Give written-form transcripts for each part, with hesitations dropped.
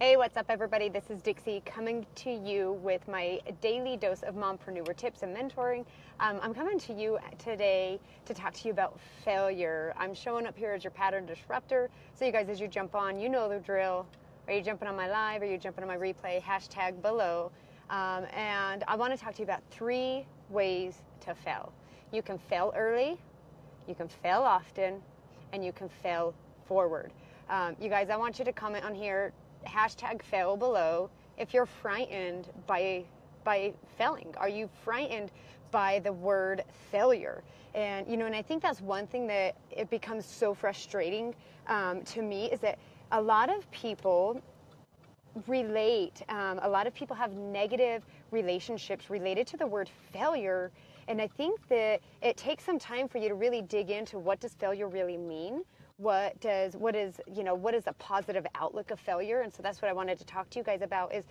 Hey, what's up, everybody? This is Dixie coming to you with my daily dose of mompreneur tips and mentoring. I'm coming to you today to talk to you about failure. I'm showing up here as your pattern disruptor. So you guys, as you jump on, you know the drill. Are you jumping on my live? Are you jumping on my replay? Hashtag below. And I want to talk to you about 3 ways to fail. You can fail early, you can fail often, and you can fail forward. You guys, I want you to comment on here, hashtag fail below, if you're frightened by failing. Are you frightened by the word failure? And and I think that's one thing that it becomes so frustrating to me, is that a lot of people a lot of people have negative relationships related to the word failure. And I think that it takes some time for you to really dig into, what does failure really mean? What is a positive outlook of failure? And so that's what I wanted to talk to you guys about. Is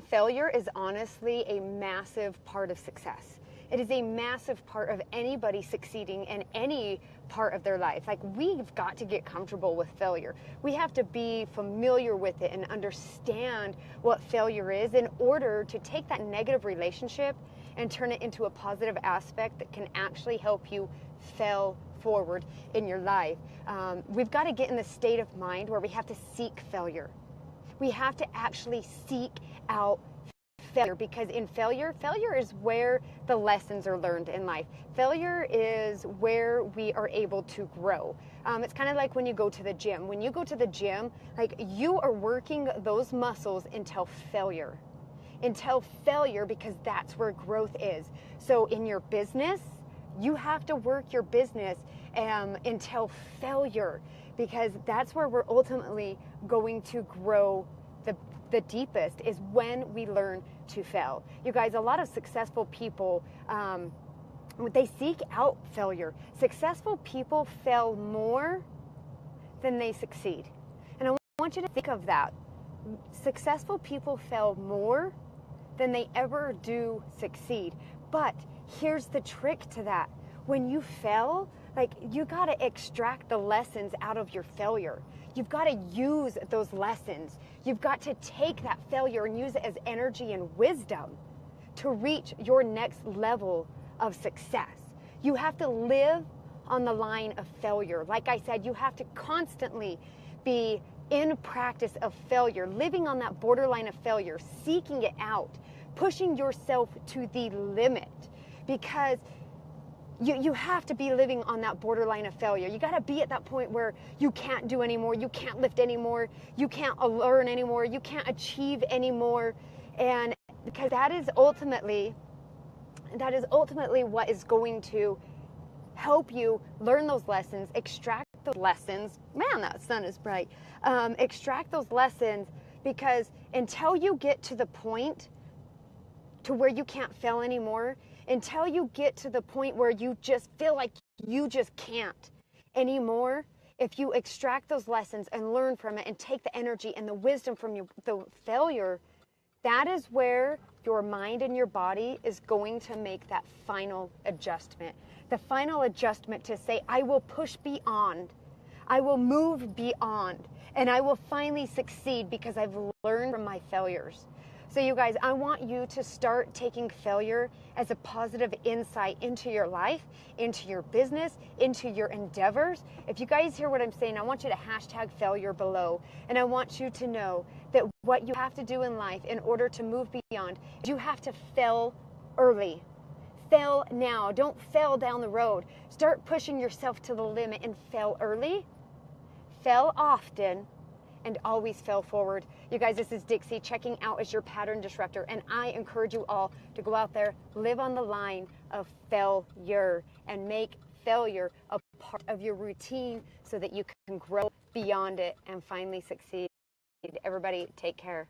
failure is honestly a massive part of success. It is a massive part of anybody succeeding in any part of their life. Like, we've got to get comfortable with failure. We have to be familiar with it and understand what failure is in order to take that negative relationship and turn it into a positive aspect that can actually help you fail forward in your life. We've got to get in the state of mind where we have to seek failure. We have to actually seek out failure, because in failure is where the lessons are learned in life. Failure is where we are able to grow. It's kind of like when you go to the gym. When you go to the gym, like, you are working those muscles until failure, because that's where growth is. So in your business, you have to work your business until failure, because that's where we're ultimately going to grow the deepest, is when we learn to fail. You guys, a lot of successful people, they seek out failure. Successful people fail more than they succeed. And I want you to think of that. Successful people fail more than they ever do succeed. But here's the trick to that. When you fail, you got to extract the lessons out of your failure. You've got to use those lessons. You've got to take that failure and use it as energy and wisdom to reach your next level of success. You have to live on the line of failure. Like I said, you have to constantly be in practice of failure, living on that borderline of failure, seeking it out, pushing yourself to the limit, because you have to be living on that borderline of failure. You got to be at that point where you can't do anymore, you can't lift anymore, you can't learn anymore, you can't achieve anymore. And because that is ultimately what is going to help you learn those lessons, extract those lessons. Man, that sun is bright. Extract those lessons, because until you get to the point to where you can't fail anymore, until you get to the point where you just feel like you just can't anymore, if you extract those lessons and learn from it and take the energy and the wisdom from the failure, that is where your mind and your body is going to make that final adjustment. The final adjustment to say, I will push beyond, I will move beyond, and I will finally succeed because I've learned from my failures. So you guys, I want you to start taking failure as a positive insight into your life, into your business, into your endeavors. If you guys hear what I'm saying, I want you to hashtag failure below. And I want you to know that what you have to do in life in order to move beyond, you have to fail early. Fail now. Don't fail down the road. Start pushing yourself to the limit and fail early, fail often, and always fail forward. You guys, this is Dixie checking out as your pattern disruptor, and I encourage you all to go out there, live on the line of failure, and make failure a part of your routine so that you can grow beyond it and finally succeed. Everybody, take care.